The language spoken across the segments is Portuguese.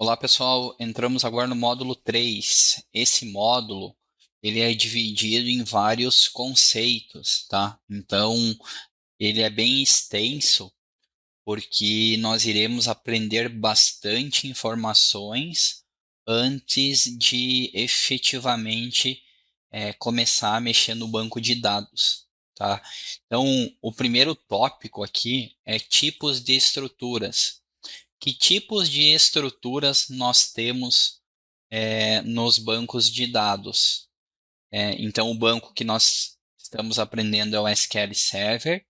Olá pessoal, entramos agora no módulo 3. Esse módulo ele é dividido em vários conceitos, tá? Então ele é bem extenso porque nós iremos aprender bastante informações antes de efetivamente começar a mexer no banco de dados, tá? Então o primeiro tópico aqui é tipos de estruturas. Que tipos de estruturas nós temos nos bancos de dados? Então, o banco que nós estamos aprendendo é o SQL Server.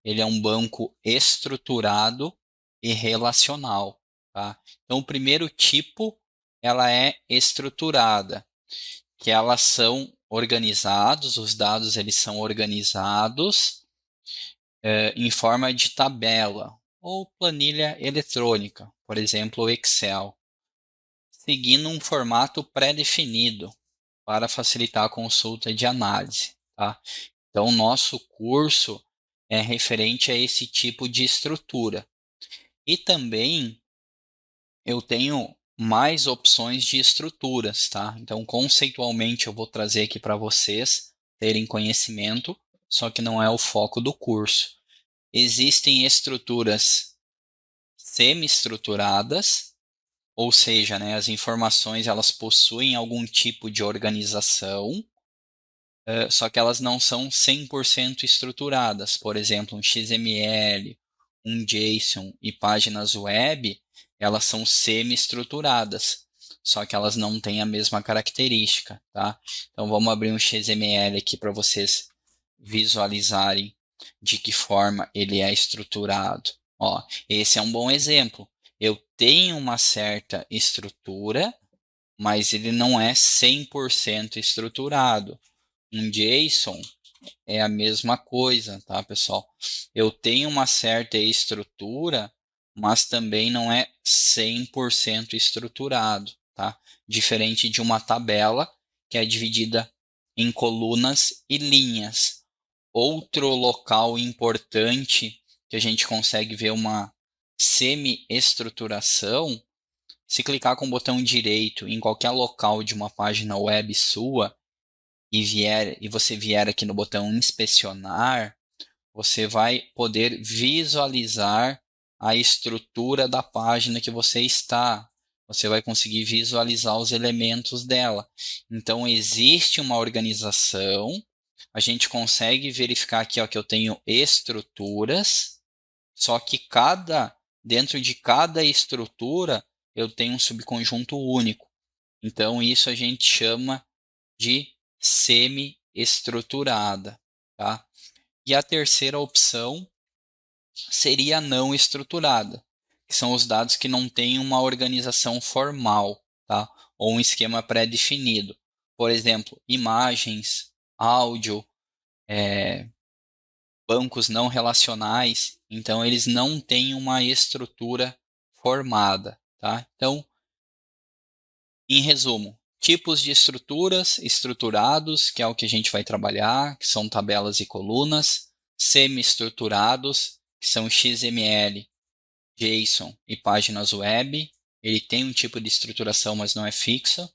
Ele é um banco estruturado e relacional, tá? Então, o primeiro tipo, ela é estruturada, que elas são organizados, os dados eles são organizados em forma de tabela ou planilha eletrônica, por exemplo, o Excel, seguindo um formato pré-definido para facilitar a consulta de análise, tá? Então, o nosso curso é referente a esse tipo de estrutura. E também eu tenho mais opções de estruturas, tá? Então, conceitualmente, eu vou trazer aqui para vocês terem conhecimento, só que não é o foco do curso. Existem estruturas semi-estruturadas, ou seja, né, as informações elas possuem algum tipo de organização, só que elas não são 100% estruturadas. Por exemplo, um XML, um JSON e páginas web, elas são semi-estruturadas, só que elas não têm a mesma característica, tá? Então vamos abrir um XML aqui para vocês visualizarem de que forma ele é estruturado. Ó, esse é um bom exemplo. Eu tenho uma certa estrutura, mas ele não é 100% estruturado. Um JSON é a mesma coisa, tá, pessoal? Eu tenho uma certa estrutura, mas também não é 100% estruturado, tá? Diferente de uma tabela que é dividida em colunas e linhas. Outro local importante que a gente consegue ver uma semi-estruturação, se clicar com o botão direito em qualquer local de uma página web sua, e você vier aqui no botão inspecionar, você vai poder visualizar a estrutura da página que você está. Você vai conseguir visualizar os elementos dela. Então, existe uma organização. A gente consegue verificar aqui ó, que eu tenho estruturas, só que dentro de cada estrutura eu tenho um subconjunto único. Então, isso a gente chama de semi-estruturada, tá? E a terceira opção seria a não estruturada, que são os dados que não têm uma organização formal, tá? Ou um esquema pré-definido. Por exemplo, imagens, áudio, bancos não relacionais, então eles não têm uma estrutura formada, tá? Então, em resumo, tipos de estruturas, estruturados, que é o que a gente vai trabalhar, que são tabelas e colunas, semi-estruturados, que são XML, JSON e páginas web. Ele tem um tipo de estruturação, mas não é fixo.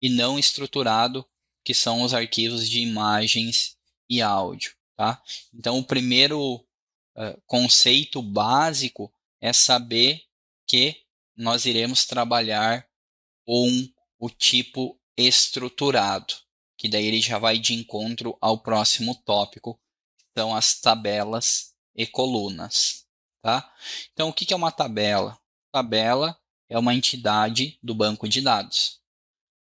E não estruturado, que são os arquivos de imagens e áudio, tá? Então, o primeiro conceito básico é saber que nós iremos trabalhar com o tipo estruturado, que daí ele já vai de encontro ao próximo tópico, que são as tabelas e colunas, tá? Então, o que é uma tabela? Tabela é uma entidade do banco de dados.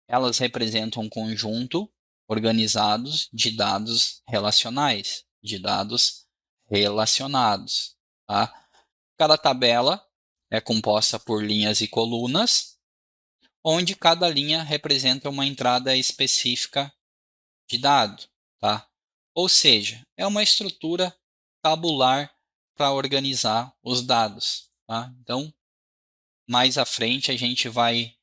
Elas representam um conjunto organizados de dados relacionais, de dados relacionados, tá? Cada tabela é composta por linhas e colunas, onde cada linha representa uma entrada específica de dado, tá? Ou seja, é uma estrutura tabular para organizar os dados, tá? Então, mais à frente a gente vai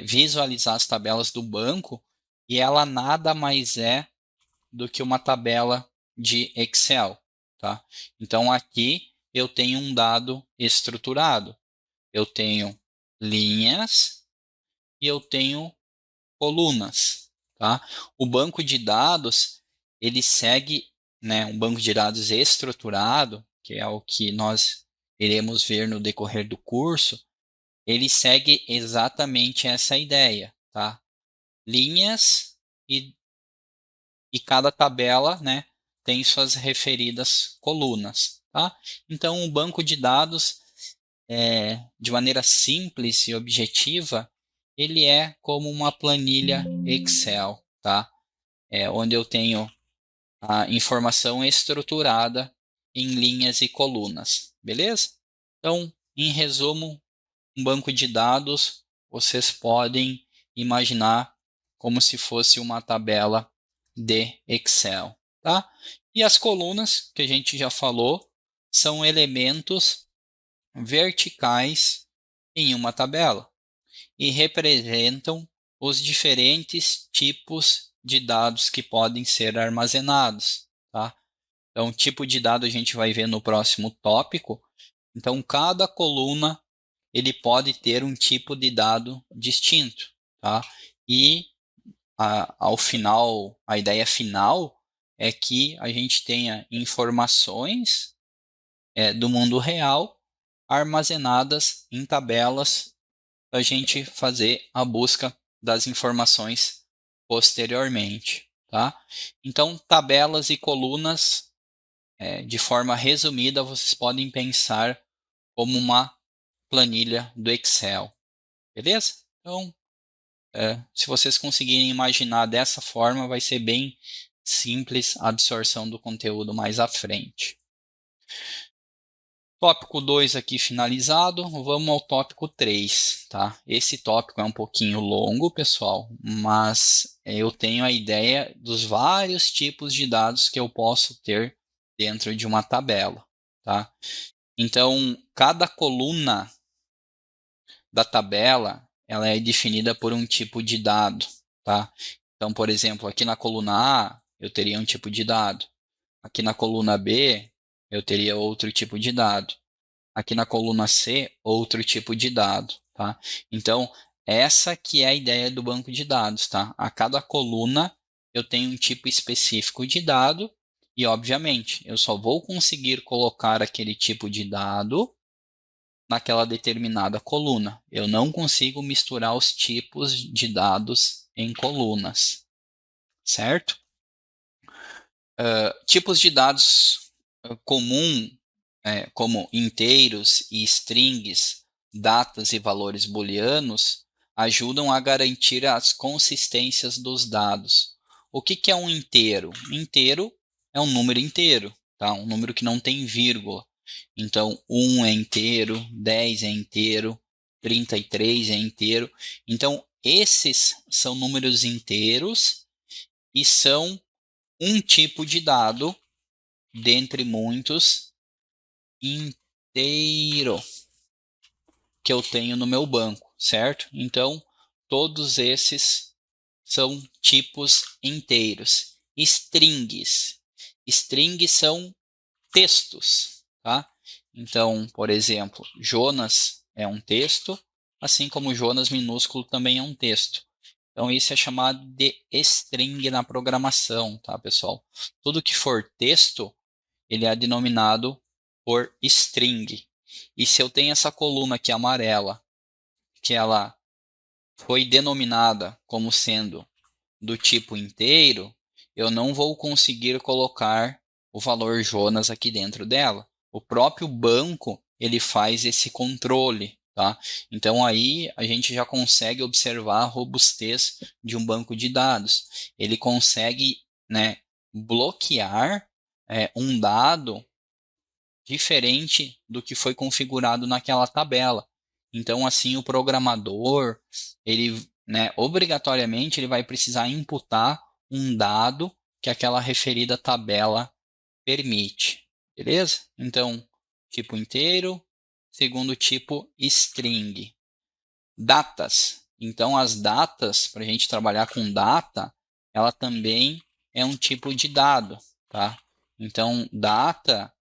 visualizar as tabelas do banco e ela nada mais é do que uma tabela de Excel, tá? Então, aqui eu tenho um dado estruturado. Eu tenho linhas e eu tenho colunas, tá? O banco de dados, ele segue, né, um banco de dados estruturado, que é o que nós iremos ver no decorrer do curso, ele segue exatamente essa ideia, tá? Linhas e cada tabela, né, tem suas referidas colunas, tá? Então, o banco de dados, de maneira simples e objetiva, ele é como uma planilha Excel, tá? Onde eu tenho a informação estruturada em linhas e colunas, beleza? Então, em resumo, um banco de dados, vocês podem imaginar como se fosse uma tabela de Excel, tá? E as colunas, que a gente já falou, são elementos verticais em uma tabela e representam os diferentes tipos de dados que podem ser armazenados, tá? Então, tipo de dado a gente vai ver no próximo tópico. Então, cada coluna ele pode ter um tipo de dado distinto, tá? E ao final, a ideia final é que a gente tenha informações do mundo real armazenadas em tabelas para a gente fazer a busca das informações posteriormente, tá? Então, tabelas e colunas, de forma resumida, vocês podem pensar como uma planilha do Excel, beleza? Então, se vocês conseguirem imaginar dessa forma, vai ser bem simples a absorção do conteúdo mais à frente. Tópico 2 aqui finalizado, vamos ao tópico 3, tá? Esse tópico é um pouquinho longo, pessoal, mas eu tenho a ideia dos vários tipos de dados que eu posso ter dentro de uma tabela, tá? Então, cada coluna da tabela, ela é definida por um tipo de dado, tá? Então, por exemplo, aqui na coluna A, eu teria um tipo de dado. Aqui na coluna B, eu teria outro tipo de dado. Aqui na coluna C, outro tipo de dado, tá? Então, essa que é a ideia do banco de dados, tá? A cada coluna eu tenho um tipo específico de dado e, obviamente, eu só vou conseguir colocar aquele tipo de dado naquela determinada coluna. Eu não consigo misturar os tipos de dados em colunas, certo? Tipos de dados comum, como inteiros e strings, datas e valores booleanos, ajudam a garantir as consistências dos dados. O que é um inteiro? Inteiro é um número inteiro, tá? Um número que não tem vírgula. Então, 1 é inteiro, 10 é inteiro, 33 é inteiro. Então, esses são números inteiros e são um tipo de dado dentre muitos inteiro que eu tenho no meu banco, certo? Então, todos esses são tipos inteiros. Strings. Strings são textos, tá? Então, por exemplo, Jonas é um texto, assim como Jonas minúsculo também é um texto. Então, isso é chamado de string na programação, tá, pessoal? Tudo que for texto, ele é denominado por string. E se eu tenho essa coluna aqui amarela, que ela foi denominada como sendo do tipo inteiro, eu não vou conseguir colocar o valor Jonas aqui dentro dela. O próprio banco, ele faz esse controle, tá? Então aí a gente já consegue observar a robustez de um banco de dados. Ele consegue, né, bloquear um dado diferente do que foi configurado naquela tabela. Então, assim, o programador, ele, né, obrigatoriamente, ele vai precisar imputar um dado que aquela referida tabela permite. Beleza? Então, tipo inteiro, segundo tipo, string. Datas. Então, as datas, para a gente trabalhar com data, ela também é um tipo de dado, tá? Então, data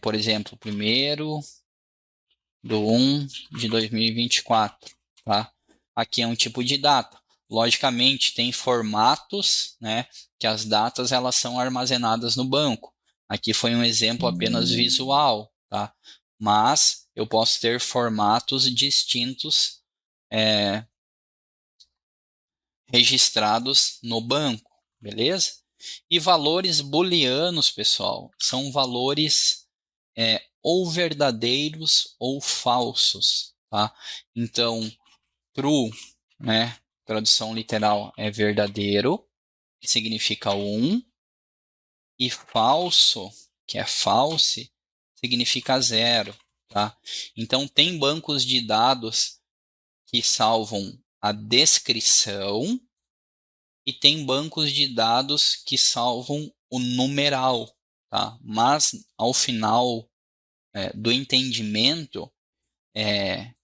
por exemplo, primeiro de 2024, tá? Aqui é um tipo de data. Logicamente, tem formatos, né, que as datas elas são armazenadas no banco. Aqui foi um exemplo apenas visual, tá? Mas eu posso ter formatos distintos registrados no banco, beleza? E valores booleanos, pessoal, são valores ou verdadeiros ou falsos, tá? Então, true, né? Tradução literal é verdadeiro, que significa um, e falso, que é false, significa zero, tá? Então, tem bancos de dados que salvam a descrição e tem bancos de dados que salvam o numeral, tá? Mas, ao final do entendimento,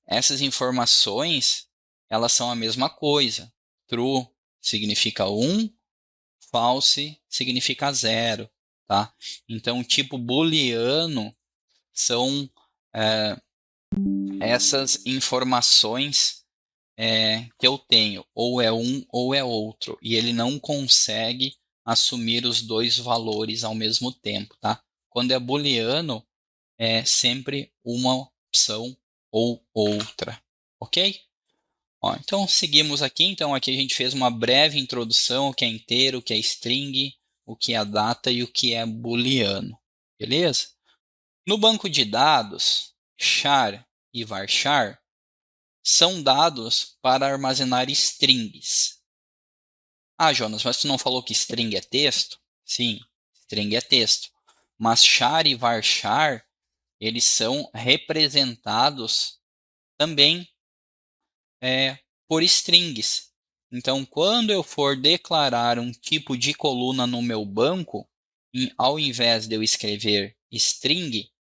essas informações, elas são a mesma coisa. True significa 1, false significa 0, tá? Então, o tipo booleano são essas informações que eu tenho, ou é um ou é outro, e ele não consegue assumir os dois valores ao mesmo tempo, tá? Quando é booleano, é sempre uma opção ou outra, ok? Ó, então seguimos aqui. Então aqui a gente fez uma breve introdução, o que é inteiro, o que é string, o que é data e o que é booleano, beleza? No banco de dados, char e varchar são dados para armazenar strings. Ah, Jonas, mas tu não falou que string é texto? Sim, string é texto. Mas char e varchar, eles são representados também por strings. Então, quando eu for declarar um tipo de coluna no meu banco, ao invés de eu escrever string,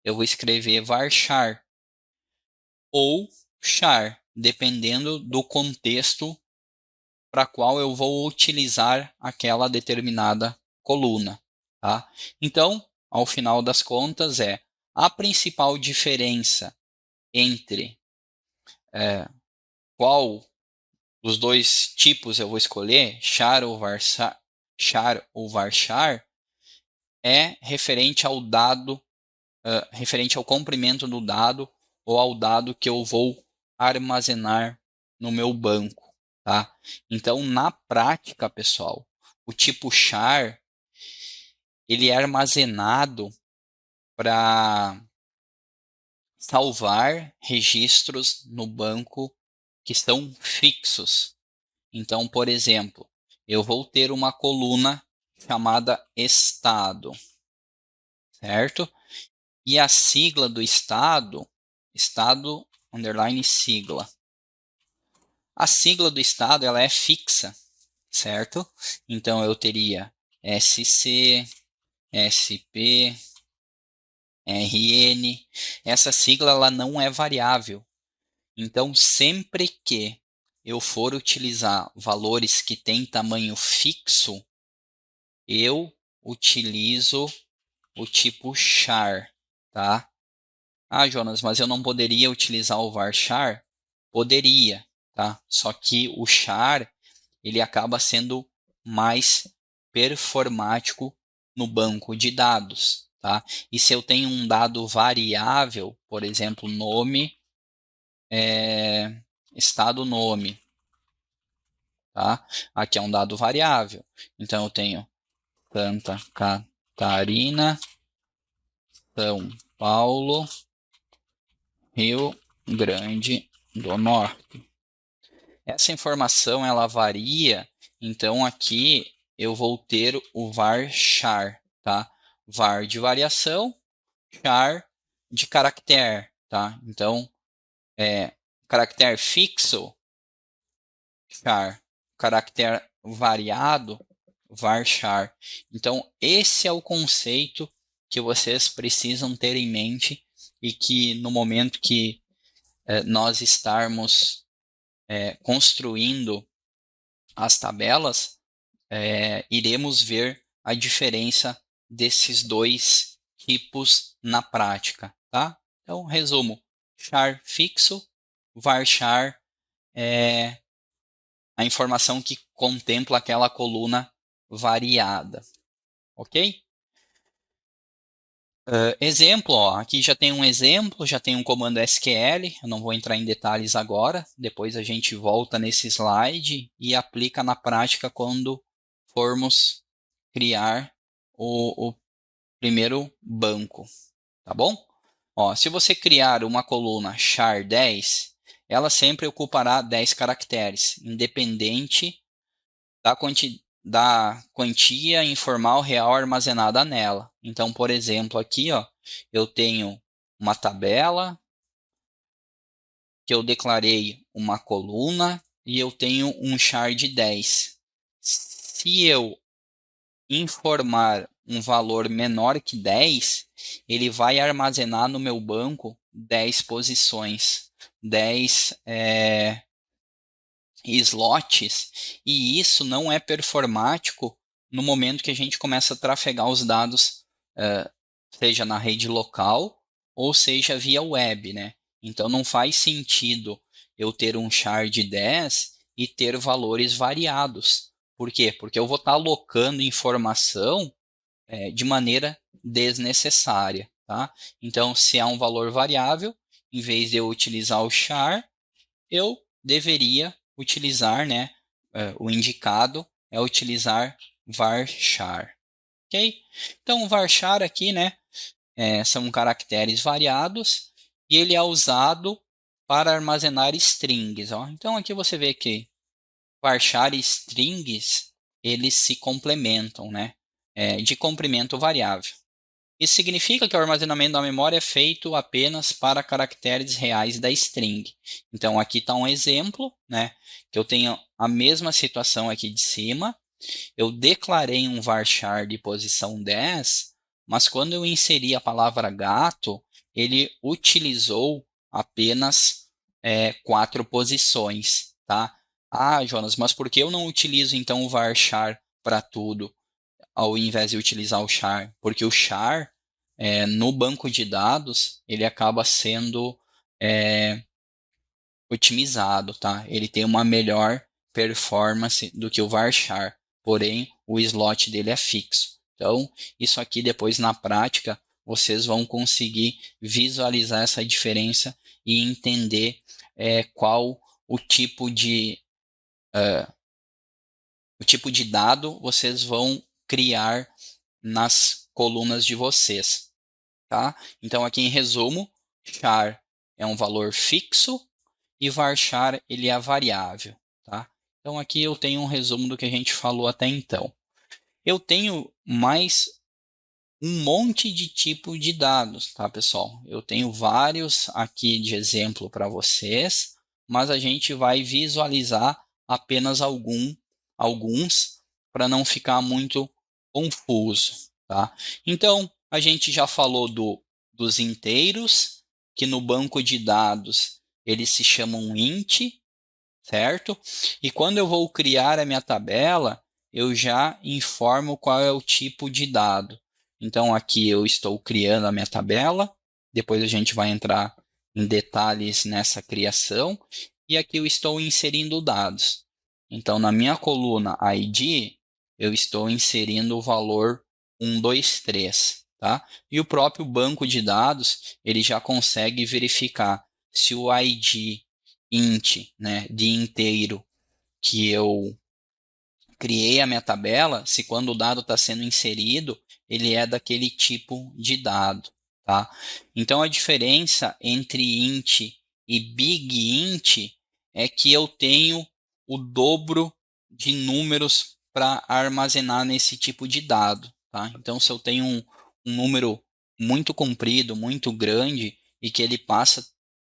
eu vou escrever varchar ou char, dependendo do contexto para qual eu vou utilizar aquela determinada coluna, tá? Então, ao final das contas, a principal diferença entre qual os dois tipos eu vou escolher, char ou varchar, é referente ao dado, referente ao comprimento do dado ou ao dado que eu vou armazenar no meu banco, tá? Então, na prática, pessoal, o tipo char ele é armazenado para salvar registros no banco que são fixos. Então, por exemplo, eu vou ter uma coluna chamada estado, certo? E a sigla do estado, estado underline sigla. A sigla do estado ela é fixa, certo? Então eu teria SC, SP, RN. Essa sigla ela não é variável. Então sempre que eu for utilizar valores que têm tamanho fixo, eu utilizo o tipo char, tá? Ah, Jonas, mas eu não poderia utilizar o varchar? Poderia, tá? Só que o char, ele acaba sendo mais performático no banco de dados, tá? E se eu tenho um dado variável, por exemplo, nome, estado nome, tá? Aqui é um dado variável. Então eu tenho Santa Catarina, São Paulo, Rio Grande do Norte. Essa informação ela varia, então aqui eu vou ter o varchar, tá? Var de variação, char de caractere, tá? Então, caractere fixo, char, caractere variado, varchar. Então, esse é o conceito que vocês precisam ter em mente e que no momento que nós estarmos construindo as tabelas, iremos ver a diferença desses dois tipos na prática, tá? Então, resumo. char fixo, varchar é a informação que contempla aquela coluna variada, ok? Exemplo, ó, aqui já tem um exemplo, já tem um comando SQL, eu não vou entrar em detalhes agora, depois a gente volta nesse slide e aplica na prática quando formos criar o primeiro banco, tá bom? Ó, se você criar uma coluna char 10, ela sempre ocupará 10 caracteres, independente da quantia informal real armazenada nela. Então, por exemplo, aqui ó, eu tenho uma tabela que eu declarei uma coluna e eu tenho um char de 10. Se eu informar um valor menor que 10, ele vai armazenar no meu banco 10 posições, 10 slots, e isso não é performático no momento que a gente começa a trafegar os dados, seja na rede local ou seja via web, né? Então não faz sentido eu ter um char de 10 e ter valores variados. Por quê? Porque eu vou estar alocando informação de maneira desnecessária, tá? Então, se há um valor variável, em vez de eu utilizar o char, eu deveria utilizar, né, o indicado é utilizar varchar, ok? Então, o varchar aqui, né, são caracteres variados e ele é usado para armazenar strings, ó. Então, aqui você vê que varchar e strings, eles se complementam, né, de comprimento variável. Isso significa que o armazenamento da memória é feito apenas para caracteres reais da string. Então, aqui está um exemplo, né, que eu tenho a mesma situação aqui de cima. Eu declarei um varchar de posição 10, mas quando eu inseri a palavra gato, ele utilizou apenas 4 posições, tá? Ah, Jonas, mas por que eu não utilizo então o varchar para tudo, ao invés de utilizar o char? Porque o char, no banco de dados, ele acaba sendo é, otimizado, tá? Ele tem uma melhor performance do que o varchar, porém o slot dele é fixo. Então, isso aqui depois na prática vocês vão conseguir visualizar essa diferença e entender qual o tipo de dado vocês vão criar nas colunas de vocês, tá? Então aqui em resumo, char é um valor fixo e varchar ele é variável, tá? Então aqui eu tenho um resumo do que a gente falou até então. Eu tenho mais um monte de tipo de dados, tá, pessoal? Eu tenho vários aqui de exemplo para vocês, mas a gente vai visualizar apenas alguns para não ficar muito confuso, tá? Então, a gente já falou dos inteiros, que no banco de dados eles se chamam int, certo? E quando eu vou criar a minha tabela, eu já informo qual é o tipo de dado. Então, aqui eu estou criando a minha tabela, depois a gente vai entrar em detalhes nessa criação, e aqui eu estou inserindo dados. Então, na minha coluna ID, eu estou inserindo o valor 123, tá? E o próprio banco de dados, ele já consegue verificar se o ID int, né, de inteiro que eu criei a minha tabela, se quando o dado está sendo inserido, ele é daquele tipo de dado, tá? Então a diferença entre int e big int é que eu tenho o dobro de números para armazenar nesse tipo de dado, tá? Então se eu tenho um número muito comprido, muito grande e que ele passa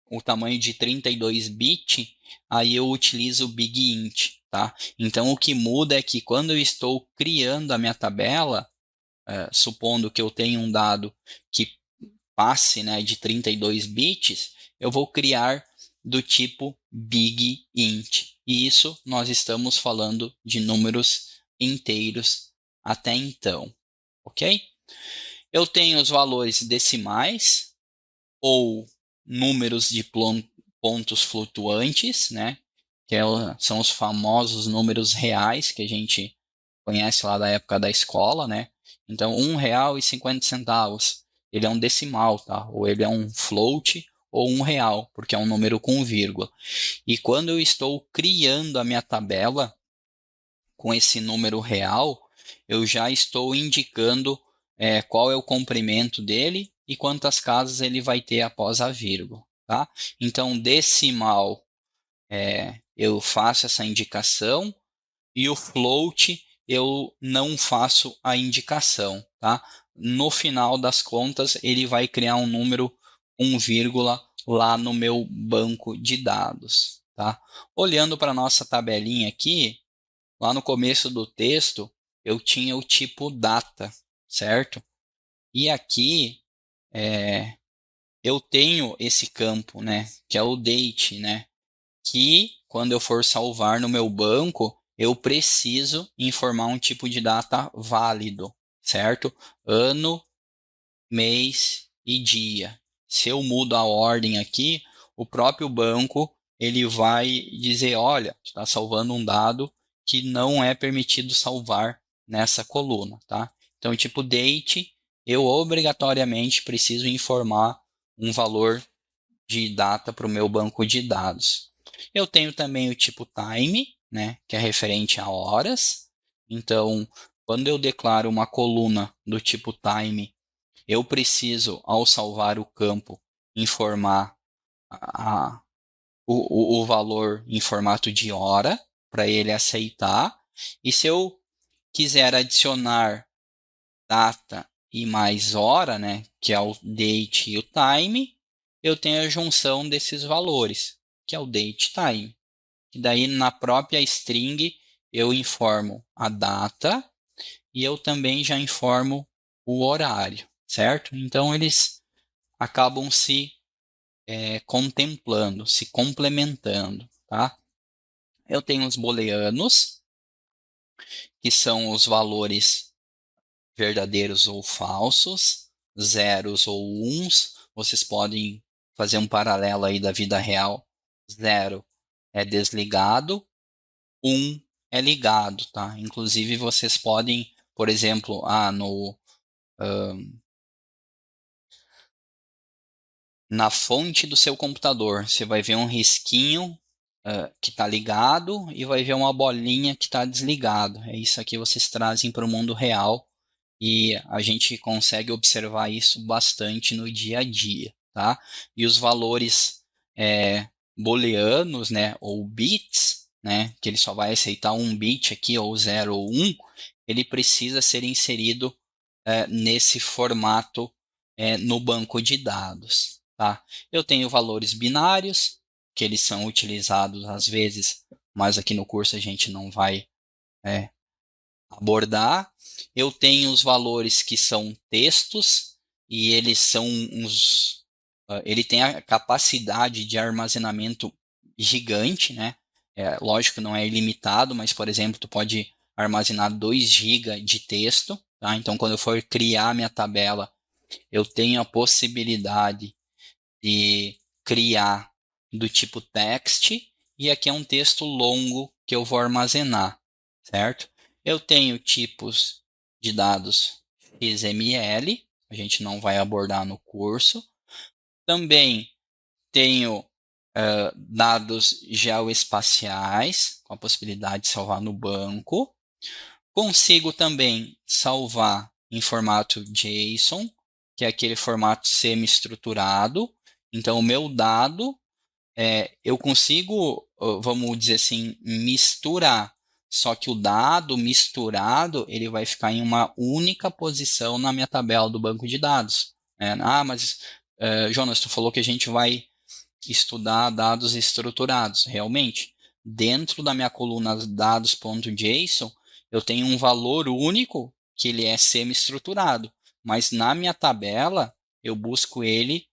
o tamanho de 32 bits, aí eu utilizo o big int, tá? Então, o que muda é que quando eu estou criando a minha tabela, supondo que eu tenho um dado que passe, né, de 32 bits, eu vou criar do tipo big int. E isso nós estamos falando de números inteiros até então, ok? Eu tenho os valores decimais ou números de pontos flutuantes, né? Que são os famosos números reais que a gente conhece lá da época da escola, né? Então, R$ 1,50, ele é um decimal, tá? Ou ele é um float ou R$ 1, porque é um número com vírgula. E quando eu estou criando a minha tabela com esse número real, eu já estou indicando qual é o comprimento dele e quantas casas ele vai ter após a vírgula, tá? Então, decimal, eu faço essa indicação, e o float eu não faço a indicação, tá? No final das contas, ele vai criar um número 1, lá no meu banco de dados, tá? Olhando para a nossa tabelinha aqui, lá no começo do texto, eu tinha o tipo data, certo? E aqui eu tenho esse campo, né, que é o date, né, que quando eu for salvar no meu banco, eu preciso informar um tipo de data válido, certo? Ano, mês e dia. Se eu mudo a ordem aqui, o próprio banco ele vai dizer, olha, está salvando um dado que não é permitido salvar nessa coluna, tá? Então, tipo date, eu obrigatoriamente preciso informar um valor de data para o meu banco de dados. Eu tenho também o tipo time, né, que é referente a horas. Então, quando eu declaro uma coluna do tipo time, eu preciso, ao salvar o campo, informar a, o valor em formato de hora para ele aceitar. E se eu quiser adicionar data e mais hora, né, que é o date e o time, eu tenho a junção desses valores, que é o date time. E daí na própria string eu informo a data e eu também já informo o horário, certo? Então eles acabam se contemplando, se complementando, tá? Eu tenho os booleanos, que são os valores verdadeiros ou falsos, zeros ou uns. Vocês podem fazer um paralelo aí da vida real. Zero é desligado, um é ligado, tá? Inclusive vocês podem, por exemplo, na fonte do seu computador, você vai ver um risquinho que está ligado e vai ver uma bolinha que está desligado. É isso aqui vocês trazem para o mundo real e a gente consegue observar isso bastante no dia a dia, tá? E os valores booleanos, né, ou bits, né, que ele só vai aceitar um bit aqui, ou 0 ou 1, ele precisa ser inserido nesse formato no banco de dados, tá? Eu tenho valores binários, que eles são utilizados às vezes, mas aqui no curso a gente não vai abordar. Eu tenho os valores que são textos e eles são ele tem a capacidade de armazenamento gigante, né? Lógico que não é ilimitado, mas por exemplo, tu pode armazenar 2 GB de texto, tá? Então quando eu for criar minha tabela, eu tenho a possibilidade de criar do tipo text, e aqui é um texto longo que eu vou armazenar, certo? Eu tenho tipos de dados XML, a gente não vai abordar no curso. Também tenho dados geoespaciais, com a possibilidade de salvar no banco. Consigo também salvar em formato JSON, que é aquele formato semi-estruturado. Então, o meu dado, eu consigo, vamos dizer assim, misturar. Só que o dado misturado, ele vai ficar em uma única posição na minha tabela do banco de dados. Mas, Jonas, tu falou que a gente vai estudar dados estruturados. Realmente, dentro da minha coluna dados.json, eu tenho um valor único que ele é semi-estruturado, mas na minha tabela eu busco ele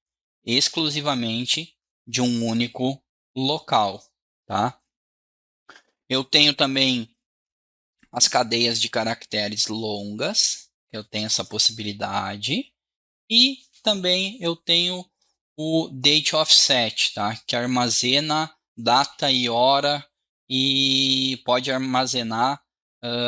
exclusivamente de um único local, tá? Eu tenho também as cadeias de caracteres longas, eu tenho essa possibilidade, e também eu tenho o date offset, tá? Que armazena data e hora e pode armazenar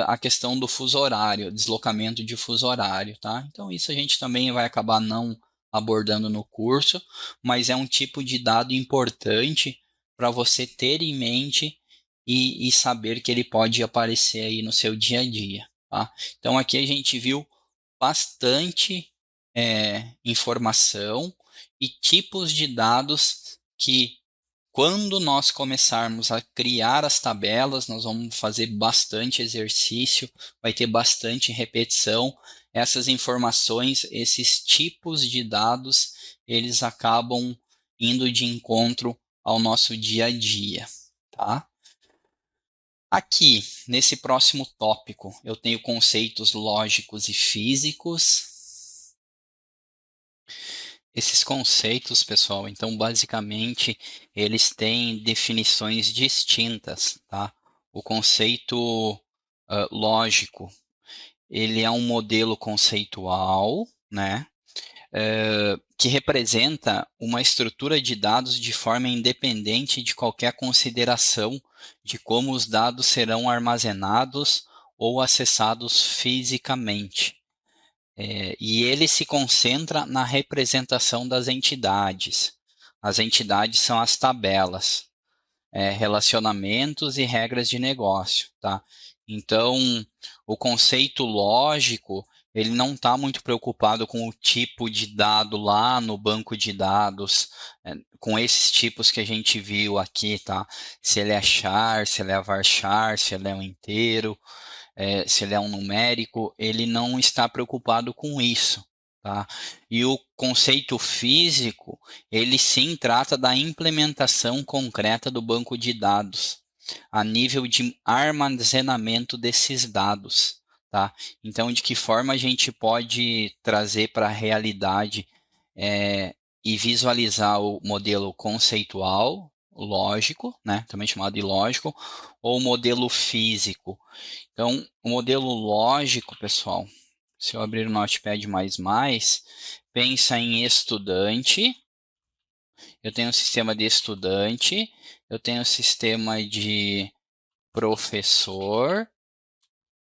a questão do fuso horário, deslocamento de fuso horário, tá? Então isso a gente também vai acabar não abordando no curso, mas é um tipo de dado importante para você ter em mente e saber que ele pode aparecer aí no seu dia a dia, tá? Então aqui a gente viu bastante informação e tipos de dados que, quando nós começarmos a criar as tabelas, nós vamos fazer bastante exercício, vai ter bastante repetição. Essas informações, esses tipos de dados, eles acabam indo de encontro ao nosso dia a dia, tá? Aqui, nesse próximo tópico, eu tenho conceitos lógicos e físicos. Esses conceitos, pessoal, então, basicamente, eles têm definições distintas, tá? O conceito lógico, ele é um modelo conceitual, né? Que representa uma estrutura de dados de forma independente de qualquer consideração de como os dados serão armazenados ou acessados fisicamente. E ele se concentra na representação das entidades. As entidades são as tabelas, relacionamentos e regras de negócio, tá? Então, o conceito lógico, ele não está muito preocupado com o tipo de dado lá no banco de dados, com esses tipos que a gente viu aqui, tá? Se ele é char, se ele é varchar, se ele é um inteiro, se ele é um numérico, ele não está preocupado com isso, tá? E o conceito físico, ele sim trata da implementação concreta do banco de dados, a nível de armazenamento desses dados, tá? Então, de que forma a gente pode trazer para a realidade e visualizar o modelo conceitual, lógico, né? Também chamado de lógico, ou modelo físico. Então, o modelo lógico, pessoal, se eu abrir o Notepad++, pensa em estudante, eu tenho um sistema de estudante, eu tenho um sistema de professor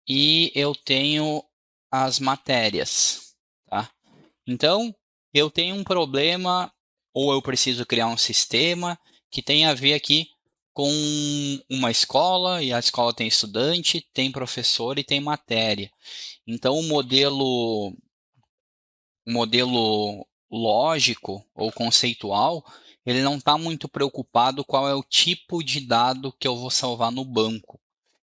e eu tenho as matérias, tá? Então, eu tenho um problema ou eu preciso criar um sistema que tem a ver aqui com uma escola, e a escola tem estudante, tem professor e tem matéria. Então, o modelo lógico ou conceitual, ele não está muito preocupado qual é o tipo de dado que eu vou salvar no banco.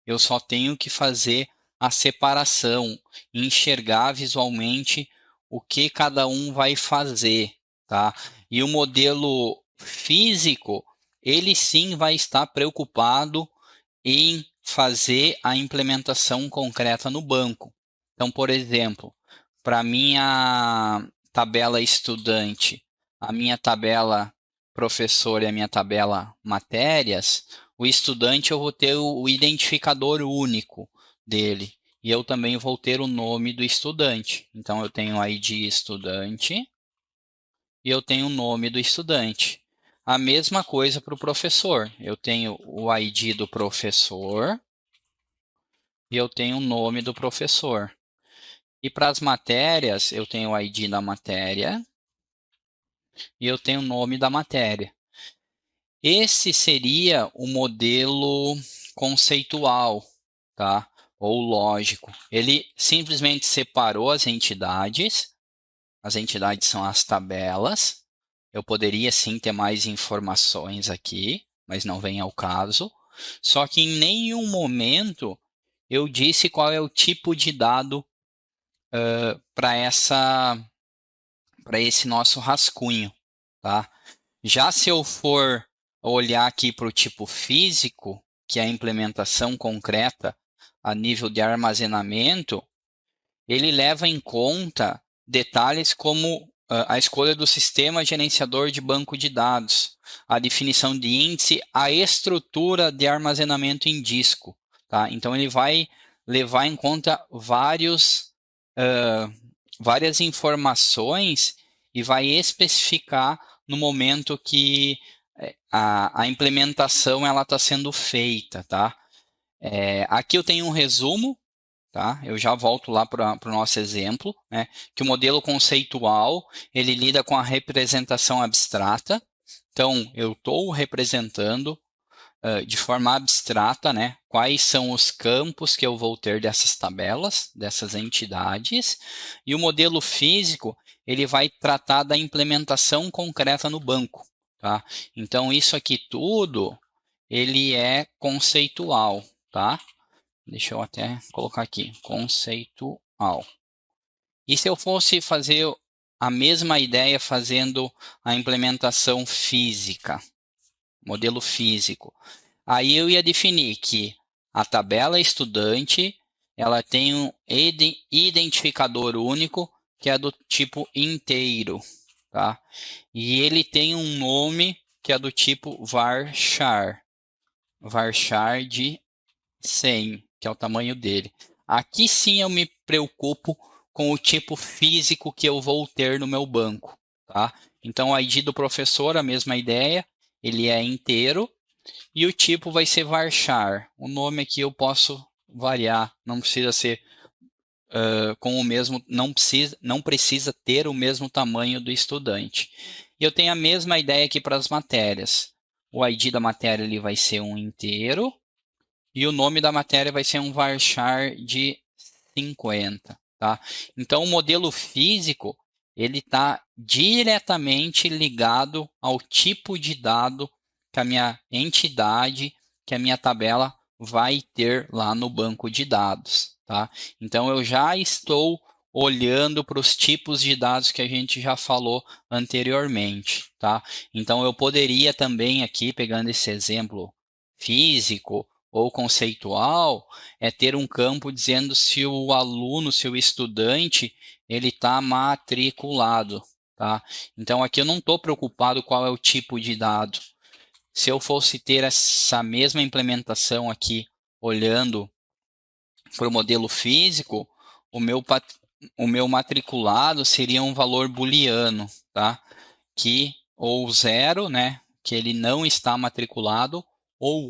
Eu só tenho que fazer a separação, enxergar visualmente o que cada um vai fazer, tá? E o modelo físico, ele sim vai estar preocupado em fazer a implementação concreta no banco. Então, por exemplo, para minha tabela estudante, a minha tabela professor e a minha tabela matérias, o estudante eu vou ter o identificador único dele. E eu também vou ter o nome do estudante. Então, eu tenho o ID estudante e eu tenho o nome do estudante. A mesma coisa para o professor. Eu tenho o ID do professor e eu tenho o nome do professor. E para as matérias, eu tenho o ID da matéria e eu tenho o nome da matéria. Esse seria o modelo conceitual, tá? Ou lógico. Ele simplesmente separou as entidades são as tabelas. Eu poderia sim ter mais informações aqui, mas não vem ao caso. Só que em nenhum momento eu disse qual é o tipo de dado para esse nosso rascunho, tá? Já se eu for olhar aqui para o tipo físico, que é a implementação concreta a nível de armazenamento, ele leva em conta detalhes como a escolha do sistema gerenciador de banco de dados, a definição de índice, a estrutura de armazenamento em disco, tá? Então ele vai levar em conta várias informações e vai especificar no momento que a implementação está sendo feita, tá? Aqui eu tenho um resumo, tá? Eu já volto lá para o nosso exemplo, né? Que o modelo conceitual, ele lida com a representação abstrata. Então, eu estou representando de forma abstrata, né? Quais são os campos que eu vou ter dessas tabelas, dessas entidades. E o modelo físico, ele vai tratar da implementação concreta no banco, tá? Então, isso aqui tudo, ele é conceitual, tá? Deixa eu até colocar aqui, conceitual. E se eu fosse fazer a mesma ideia fazendo a implementação física, modelo físico, aí eu ia definir que a tabela estudante, ela tem um identificador único, que é do tipo inteiro, tá? E ele tem um nome que é do tipo varchar, varchar de 100, que é o tamanho dele. Aqui sim eu me preocupo com o tipo físico que eu vou ter no meu banco, tá? Então, o ID do professor, a mesma ideia, ele é inteiro, e o tipo vai ser varchar. O nome aqui eu posso variar, não precisa ser com o mesmo, não precisa ter o mesmo tamanho do estudante. E eu tenho a mesma ideia aqui para as matérias. O ID da matéria ele vai ser um inteiro, e o nome da matéria vai ser um varchar de 50, tá? Então, o modelo físico, ele está diretamente ligado ao tipo de dado que a minha entidade, que a minha tabela vai ter lá no banco de dados, tá? Então, eu já estou olhando para os tipos de dados que a gente já falou anteriormente, tá? Então, eu poderia também aqui, pegando esse exemplo físico, ou conceitual, é ter um campo dizendo se o aluno, se o estudante, ele está matriculado, tá? Então, aqui eu não estou preocupado qual é o tipo de dado. Se eu fosse ter essa mesma implementação aqui, olhando para o modelo físico, o meu matriculado seria um valor booleano, tá? Que ou zero, né? Que ele não está matriculado, ou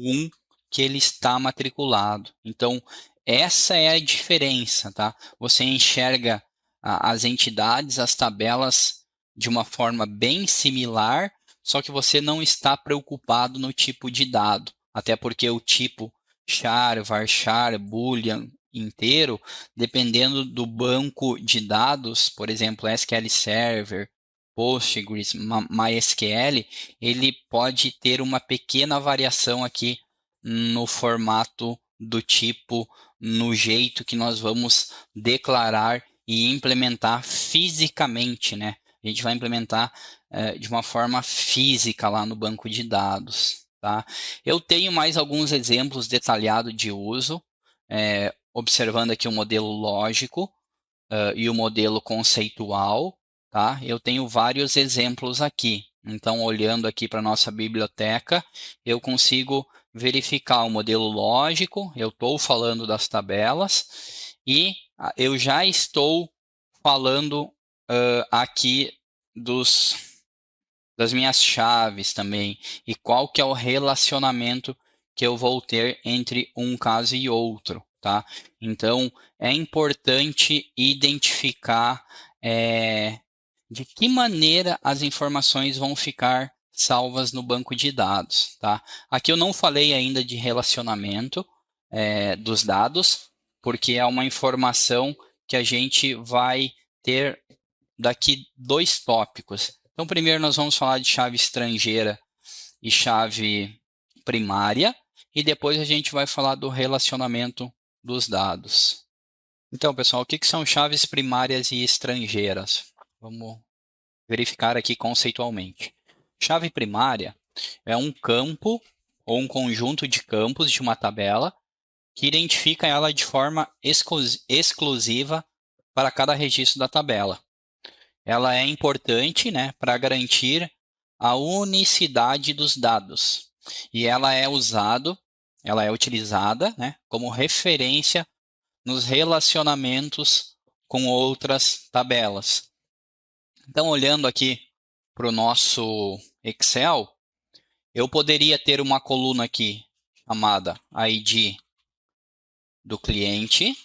que ele está matriculado. Então, essa é a diferença, tá? Você enxerga as entidades, as tabelas de uma forma bem similar, só que você não está preocupado no tipo de dado, até porque o tipo char, varchar, boolean inteiro, dependendo do banco de dados, por exemplo, SQL Server, Postgres, MySQL, ele pode ter uma pequena variação aqui no formato do tipo, no jeito que nós vamos declarar e implementar fisicamente, né? A gente vai implementar de uma forma física lá no banco de dados, tá? Eu tenho mais alguns exemplos detalhados de uso, observando aqui o modelo lógico e o modelo conceitual, tá? Eu tenho vários exemplos aqui. Então, olhando aqui para a nossa biblioteca, eu consigo verificar o modelo lógico, eu estou falando das tabelas, e eu já estou falando aqui das minhas chaves também, e qual que é o relacionamento que eu vou ter entre um caso e outro, tá? Então, é importante identificar de que maneira as informações vão ficar salvas no banco de dados, tá? Aqui eu não falei ainda de relacionamento dos dados, porque é uma informação que a gente vai ter daqui 2 tópicos. Então, primeiro nós vamos falar de chave estrangeira e chave primária, e depois a gente vai falar do relacionamento dos dados. Então, pessoal, o que são chaves primárias e estrangeiras? Vamos verificar aqui conceitualmente. Chave primária é um campo ou um conjunto de campos de uma tabela que identifica ela de forma exclusiva para cada registro da tabela. Ela é importante, né, para garantir a unicidade dos dados. E ela é utilizada, né, como referência nos relacionamentos com outras tabelas. Então, olhando aqui para o nosso Excel, eu poderia ter uma coluna aqui chamada ID do cliente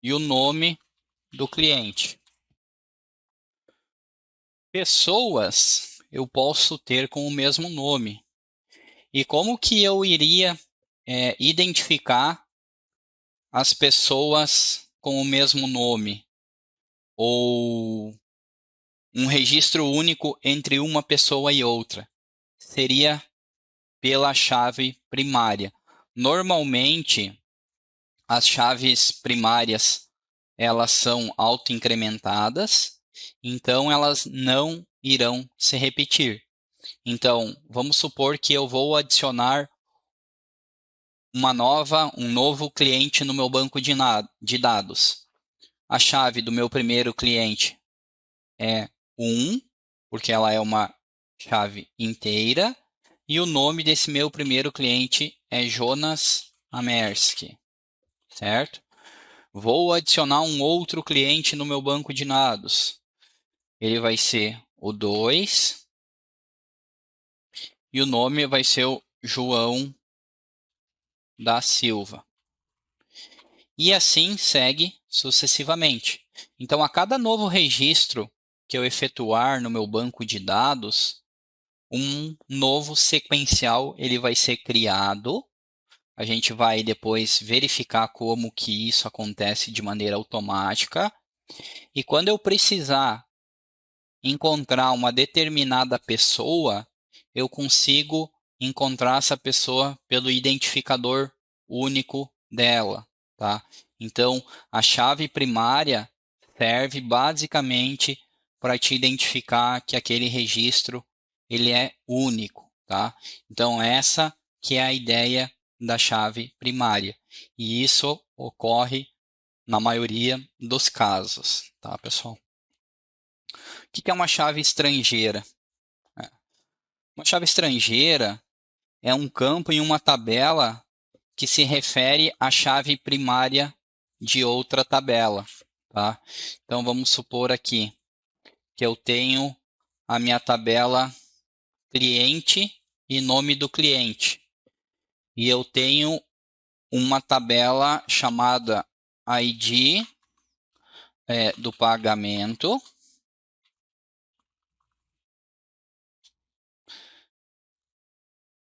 e o nome do cliente. Pessoas eu posso ter com o mesmo nome. E como que eu iria identificar as pessoas com o mesmo nome? Ou um registro único entre uma pessoa e outra? Seria pela chave primária. Normalmente, as chaves primárias elas são autoincrementadas, então elas não irão se repetir. Então, vamos supor que eu vou adicionar um novo cliente no meu banco de dados. A chave do meu primeiro cliente é 1, porque ela é uma chave inteira, e o nome desse meu primeiro cliente é Jonas Amersky, certo? Vou adicionar um outro cliente no meu banco de dados. Ele vai ser o 2 e o nome vai ser o João da Silva. E assim segue sucessivamente. Então, a cada novo registro que eu efetuar no meu banco de dados, um novo sequencial ele vai ser criado. A gente vai depois verificar como que isso acontece de maneira automática. E quando eu precisar encontrar uma determinada pessoa, eu consigo encontrar essa pessoa pelo identificador único dela, tá? Então, a chave primária serve basicamente para te identificar que aquele registro ele é único, tá? Então, essa que é a ideia da chave primária. E isso ocorre na maioria dos casos, tá, pessoal? O que é uma chave estrangeira? Uma chave estrangeira é um campo em uma tabela que se refere à chave primária de outra tabela, tá? Então, vamos supor aqui que eu tenho a minha tabela cliente e nome do cliente. E eu tenho uma tabela chamada ID do pagamento.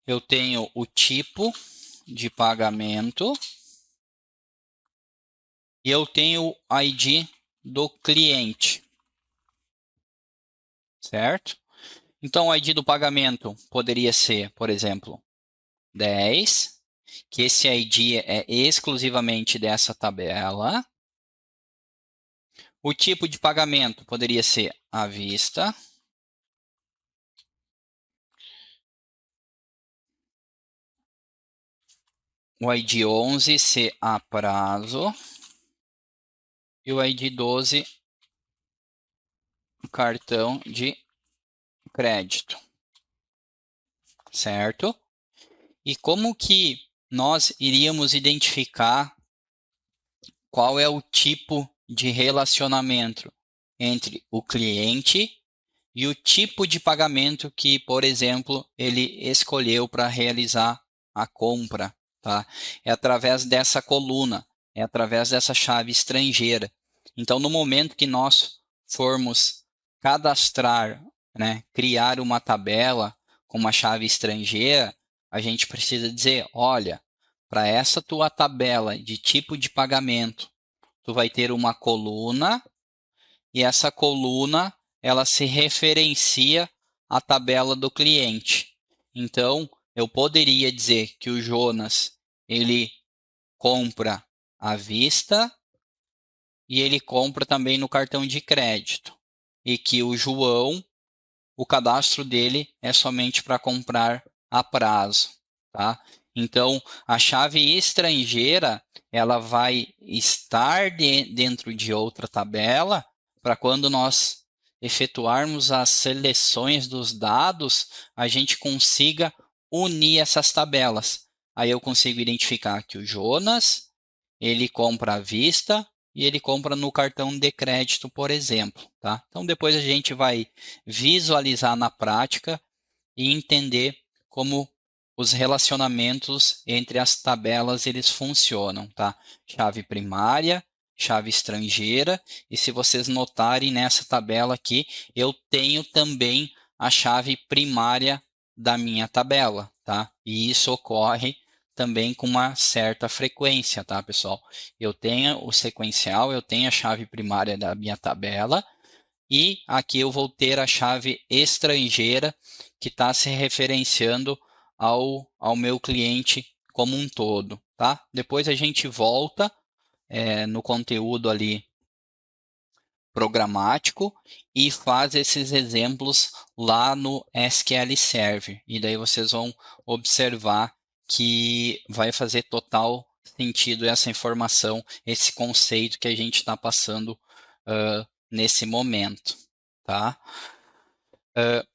Eu tenho o tipo de pagamento e eu tenho o ID do cliente, certo? Então, o ID do pagamento poderia ser, por exemplo, 10, que esse ID é exclusivamente dessa tabela. O tipo de pagamento poderia ser à vista. O ID 11 ser a prazo. E o ID 12, cartão de crédito. Certo? E como que nós iríamos identificar qual é o tipo de relacionamento entre o cliente e o tipo de pagamento que, por exemplo, ele escolheu para realizar a compra, tá? É através dessa coluna, é através dessa chave estrangeira. Então, no momento que nós formos cadastrar, né, criar uma tabela com uma chave estrangeira, a gente precisa dizer, olha, para essa tua tabela de tipo de pagamento, tu vai ter uma coluna e essa coluna ela se referencia à tabela do cliente. Então, eu poderia dizer que o Jonas ele compra à vista e ele compra também no cartão de crédito. E que o João, o cadastro dele é somente para comprar a prazo, tá? Então, a chave estrangeira, ela vai estar dentro de outra tabela para quando nós efetuarmos as seleções dos dados, a gente consiga unir essas tabelas. Aí eu consigo identificar que o Jonas, ele compra à vista e ele compra no cartão de crédito, por exemplo, tá? Então, depois a gente vai visualizar na prática e entender como os relacionamentos entre as tabelas eles funcionam, tá? Chave primária, chave estrangeira, e se vocês notarem nessa tabela aqui, eu tenho também a chave primária da minha tabela, tá? E isso ocorre também com uma certa frequência, tá, pessoal? Eu tenho o sequencial, eu tenho a chave primária da minha tabela, e aqui eu vou ter a chave estrangeira que está se referenciando ao meu cliente como um todo, tá? Depois a gente volta no conteúdo ali programático e faz esses exemplos lá no SQL Server. E daí vocês vão observar que vai fazer total sentido essa informação, esse conceito que a gente está passando nesse momento, tá?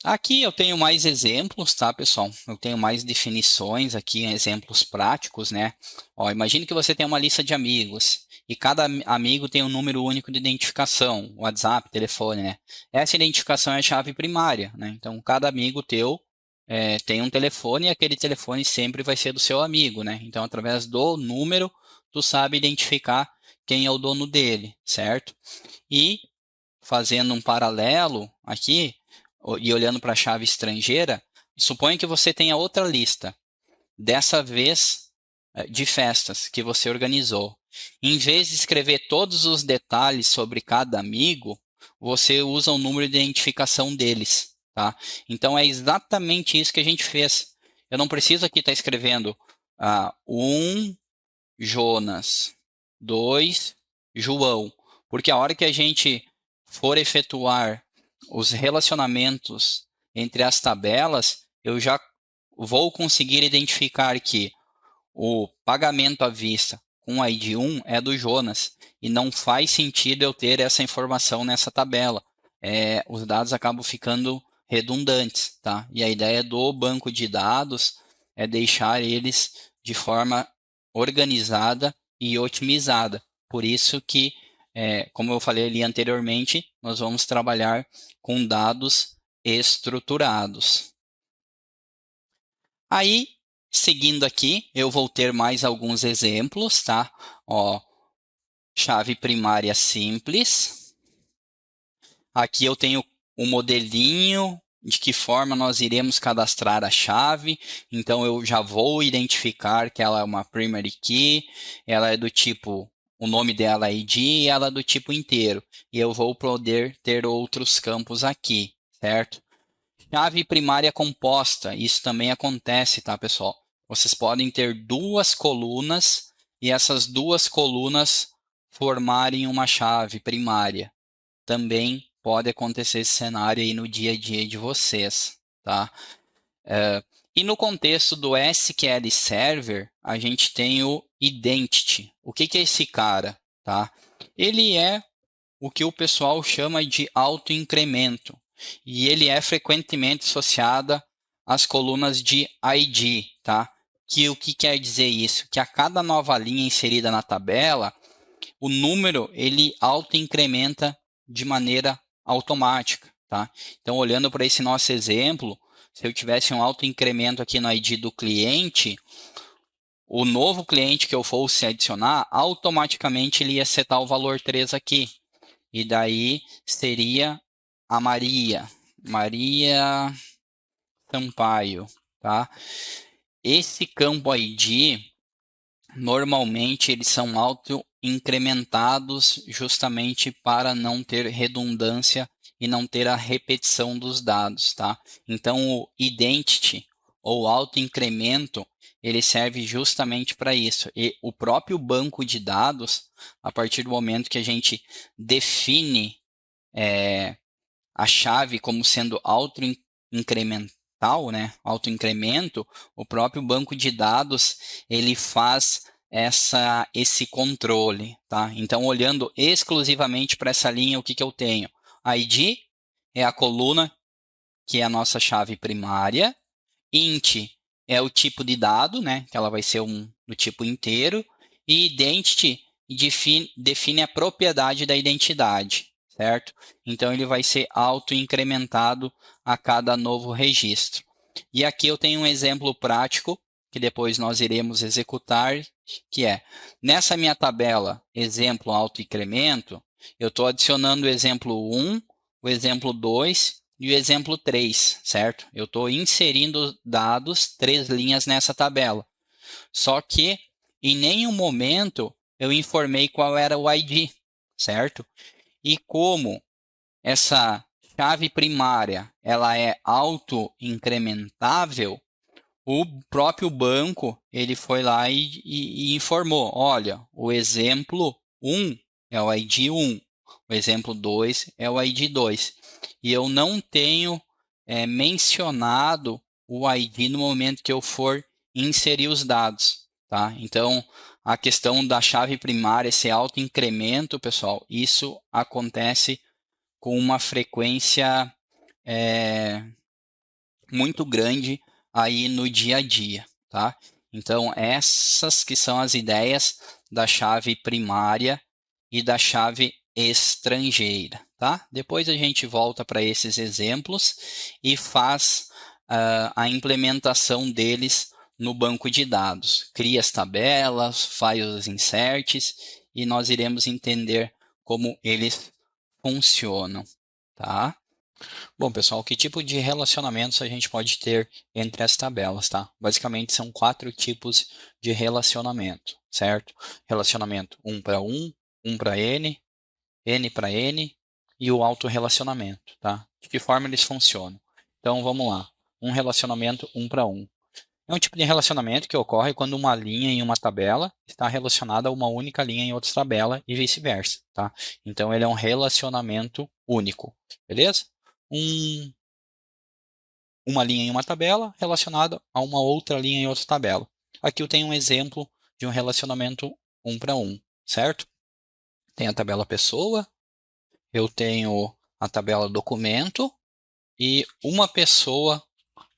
Aqui eu tenho mais exemplos, tá, pessoal? Eu tenho mais definições aqui, exemplos práticos, né? Ó, imagine que você tem uma lista de amigos e cada amigo tem um número único de identificação, WhatsApp, telefone, né? Essa identificação é a chave primária, né? Então, cada amigo teu tem um telefone e aquele telefone sempre vai ser do seu amigo, né? Então, através do número, tu sabe identificar quem é o dono dele, certo? E fazendo um paralelo aqui, e olhando para a chave estrangeira, suponha que você tenha outra lista, dessa vez de festas que você organizou. Em vez de escrever todos os detalhes sobre cada amigo, você usa o número de identificação deles, tá? Então é exatamente isso que a gente fez. Eu não preciso aqui estar escrevendo 1 Jonas, 2 João, porque a hora que a gente for efetuar os relacionamentos entre as tabelas, eu já vou conseguir identificar que o pagamento à vista com ID 1 é do Jonas e não faz sentido eu ter essa informação nessa tabela. Os dados acabam ficando redundantes, tá? E a ideia do banco de dados é deixar eles de forma organizada e otimizada. Por isso que, como eu falei ali anteriormente, nós vamos trabalhar com dados estruturados. Aí, seguindo aqui, eu vou ter mais alguns exemplos, tá? Ó, chave primária simples. Aqui eu tenho o modelinho de que forma nós iremos cadastrar a chave. Então, eu já vou identificar que ela é uma primary key, ela é do tipo, o nome dela é ID e ela é do tipo inteiro. E eu vou poder ter outros campos aqui, certo? Chave primária composta, isso também acontece, tá, pessoal? Vocês podem ter duas colunas e essas duas colunas formarem uma chave primária. Também pode acontecer esse cenário aí no dia a dia de vocês, tá? E no contexto do SQL Server, a gente tem o Identity. O que é esse cara, tá? Ele é o que o pessoal chama de autoincremento e ele é frequentemente associado às colunas de ID, tá? Que o que quer dizer isso? Que a cada nova linha inserida na tabela, o número ele autoincrementa de maneira automática, tá? Então, olhando para esse nosso exemplo, se eu tivesse um autoincremento aqui no ID do cliente, o novo cliente que eu fosse adicionar, automaticamente ele ia setar o valor 3 aqui. E daí seria a Maria Sampaio, tá? Esse campo ID, normalmente eles são auto-incrementados justamente para não ter redundância e não ter a repetição dos dados, tá? Então, o identity ou auto-incremento, ele serve justamente para isso. E o próprio banco de dados, a partir do momento que a gente define a chave como sendo auto-incremental, né? Auto-incremento, o próprio banco de dados ele faz esse controle, tá? Então, olhando exclusivamente para essa linha, o que eu tenho? ID é a coluna que é a nossa chave primária, int é o tipo de dado, né? Que ela vai ser do tipo inteiro, e identity e define a propriedade da identidade, certo? Então, ele vai ser auto-incrementado a cada novo registro. E aqui eu tenho um exemplo prático, que depois nós iremos executar, que é, nessa minha tabela, exemplo auto-incremento, eu estou adicionando o exemplo 1, o exemplo 2 e o exemplo 3, certo? Eu estou inserindo dados 3 linhas nessa tabela. Só que em nenhum momento eu informei qual era o ID, certo? E como essa chave primária ela é auto-incrementável, o próprio banco ele foi lá e informou, olha, o exemplo 1 é o ID 1, o exemplo 2 é o ID 2. E eu não tenho mencionado o ID no momento que eu for inserir os dados. Tá? Então, a questão da chave primária, esse auto-incremento, pessoal, isso acontece com uma frequência muito grande aí no dia a dia, tá? Então, essas que são as ideias da chave primária e da chave estrangeira, tá? Depois a gente volta para esses exemplos e faz a implementação deles no banco de dados. Cria as tabelas, faz os inserts e nós iremos entender como eles funcionam, tá? Bom, pessoal, que tipo de relacionamentos a gente pode ter entre as tabelas, tá? Basicamente são 4 tipos de relacionamento, certo? Relacionamento 1 para 1 para N para N e o autorrelacionamento, tá? De que forma eles funcionam? Então, vamos lá. Um relacionamento 1 para 1. É um tipo de relacionamento que ocorre quando uma linha em uma tabela está relacionada a uma única linha em outra tabela e vice-versa, tá? Então, ele é um relacionamento único, beleza? Uma linha em uma tabela relacionada a uma outra linha em outra tabela. Aqui eu tenho um exemplo de um relacionamento 1 para 1, certo? Tem a tabela pessoa, eu tenho a tabela documento e uma pessoa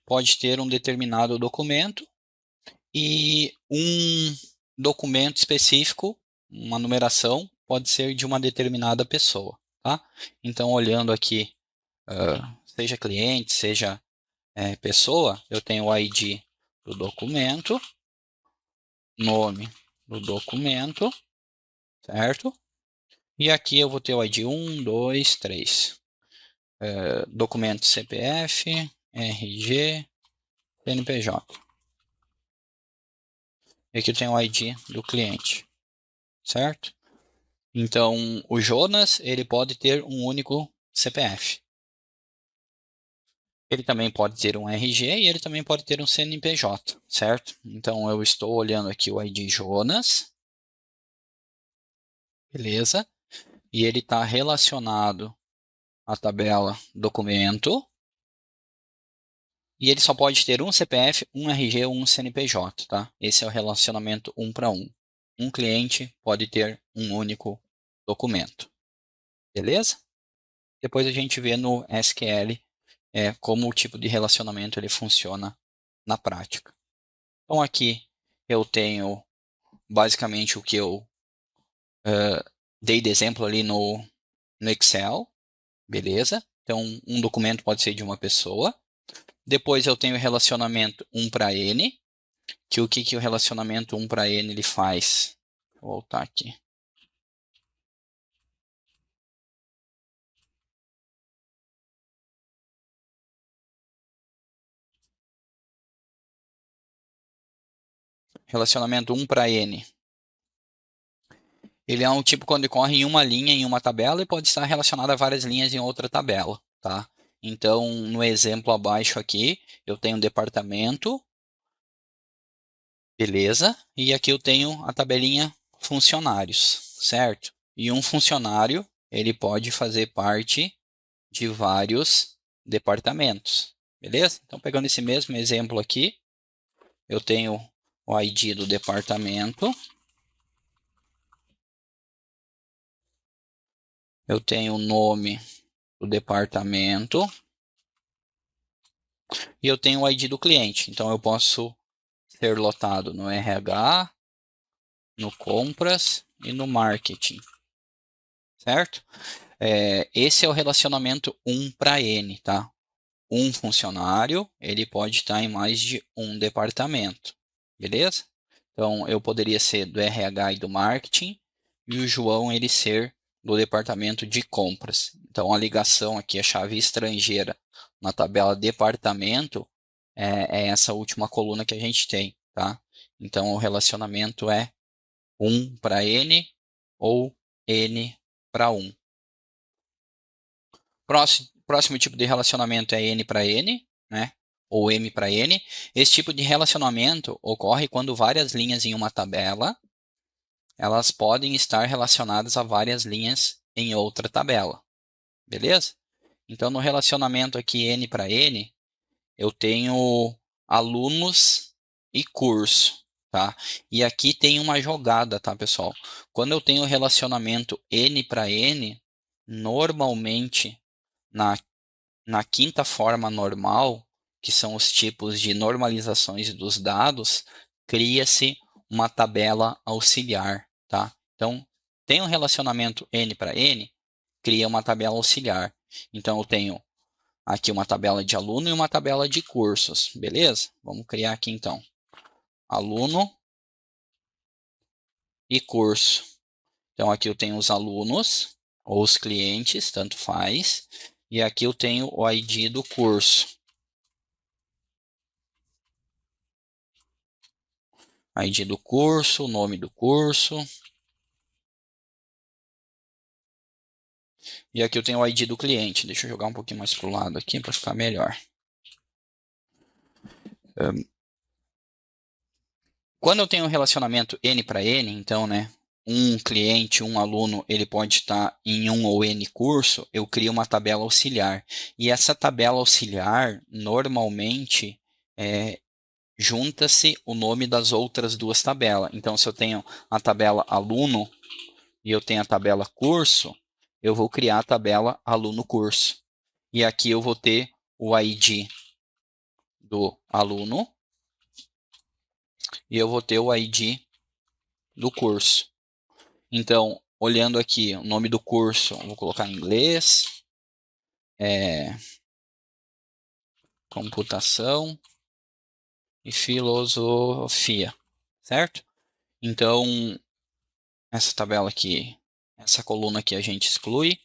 pode ter um determinado documento e um documento específico, uma numeração, pode ser de uma determinada pessoa, tá? Então, olhando aqui, seja cliente, seja pessoa, eu tenho o ID do documento, nome do documento, certo? E aqui eu vou ter o ID 1, 2, 3. Documento CPF, RG, CNPJ. E aqui eu tenho o ID do cliente, certo? Então, o Jonas, ele pode ter um único CPF. Ele também pode ter um RG e ele também pode ter um CNPJ, certo? Então, eu estou olhando aqui o ID Jonas, beleza? E ele está relacionado à tabela documento. E ele só pode ter um CPF, um RG ou um CNPJ, tá? Esse é o relacionamento 1 para 1. Um cliente pode ter um único documento. Beleza? Depois a gente vê no SQL como o tipo de relacionamento ele funciona na prática. Então aqui eu tenho basicamente o que eu dei de exemplo ali no Excel, beleza? Então um documento pode ser de uma pessoa. Depois eu tenho o relacionamento 1 para N, que o que o relacionamento 1 para N ele faz? Vou voltar aqui. Relacionamento 1 para N. Ele é um tipo quando corre em uma linha em uma tabela e pode estar relacionado a várias linhas em outra tabela, tá? Então, no exemplo abaixo aqui, eu tenho um departamento, beleza? E aqui eu tenho a tabelinha funcionários, certo? E um funcionário, ele pode fazer parte de vários departamentos, beleza? Então, pegando esse mesmo exemplo aqui, eu tenho o ID do departamento, eu tenho o nome do departamento e eu tenho o ID do cliente. Então, eu posso ser lotado no RH, no compras e no marketing, certo? Esse é o relacionamento 1 para N, tá? Um funcionário, ele pode estar em mais de um departamento, beleza? Então, eu poderia ser do RH e do marketing, e o João, ele ser do departamento de compras. Então, a ligação aqui, a chave estrangeira na tabela departamento, é essa última coluna que a gente tem, tá? Então, o relacionamento é 1 para N ou N para 1. Próximo tipo de relacionamento é N para N, né? Ou M para N. Esse tipo de relacionamento ocorre quando várias linhas em uma tabela, elas podem estar relacionadas a várias linhas em outra tabela, beleza? Então, no relacionamento aqui N para N, eu tenho alunos e curso, tá? E aqui tem uma jogada, tá, pessoal? Quando eu tenho relacionamento N para N, normalmente na quinta forma normal, que são os tipos de normalizações dos dados, cria-se uma tabela auxiliar, tá? Então, tem um relacionamento N para N, cria uma tabela auxiliar. Então, eu tenho aqui uma tabela de aluno e uma tabela de cursos, beleza? Vamos criar aqui então. Aluno e curso. Então, aqui eu tenho os alunos ou os clientes, tanto faz. E aqui eu tenho o ID do curso. ID do curso, nome do curso. E aqui eu tenho o ID do cliente. Deixa eu jogar um pouquinho mais para o lado aqui para ficar melhor. Quando eu tenho um relacionamento N para N, então, né, um cliente, um aluno, ele pode estar em um ou N curso, eu crio uma tabela auxiliar. E essa tabela auxiliar, normalmente, junta-se o nome das outras duas tabelas. Então, se eu tenho a tabela aluno e eu tenho a tabela curso, eu vou criar a tabela aluno-curso. E aqui eu vou ter o ID do aluno e eu vou ter o ID do curso. Então, olhando aqui, o nome do curso, eu vou colocar em inglês, computação e filosofia, certo? Então, essa tabela aqui, essa coluna aqui a gente exclui,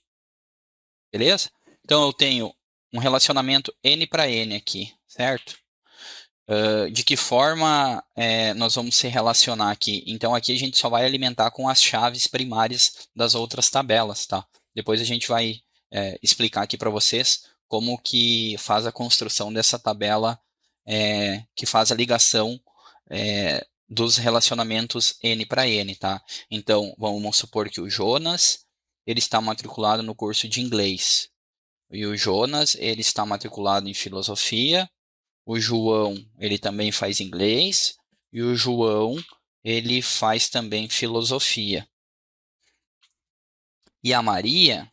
beleza? Então, eu tenho um relacionamento N para N aqui, certo? De que forma nós vamos se relacionar aqui? Então, aqui a gente só vai alimentar com as chaves primárias das outras tabelas, tá? Depois a gente vai explicar aqui para vocês como que faz a construção dessa tabela que faz a ligação dos relacionamentos N para N, tá? Então, vamos supor que o Jonas, ele está matriculado no curso de inglês. E o Jonas, ele está matriculado em filosofia. O João, ele também faz inglês. E o João, ele faz também filosofia. E a Maria,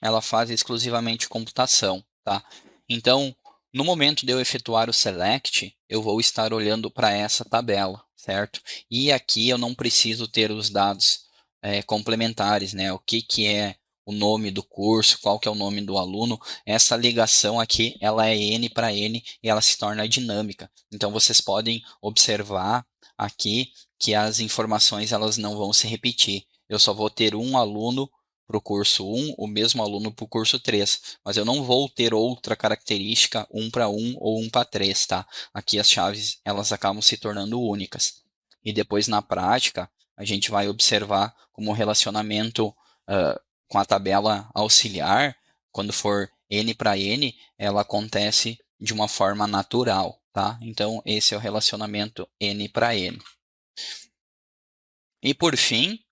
ela faz exclusivamente computação, tá? Então, no momento de eu efetuar o select, eu vou estar olhando para essa tabela, certo? E aqui eu não preciso ter os dados complementares, né? O que é o nome do curso, qual que é o nome do aluno. Essa ligação aqui, ela é N para N e ela se torna dinâmica. Então, vocês podem observar aqui que as informações elas não vão se repetir. Eu só vou ter um aluno para o curso 1, o mesmo aluno para o curso 3, mas eu não vou ter outra característica 1 para 1 ou 1 para 3, tá? Aqui as chaves elas acabam se tornando únicas. E depois na prática, a gente vai observar como o relacionamento com a tabela auxiliar, quando for N para N, ela acontece de uma forma natural, tá? Então, esse é o relacionamento N para N. E por fim,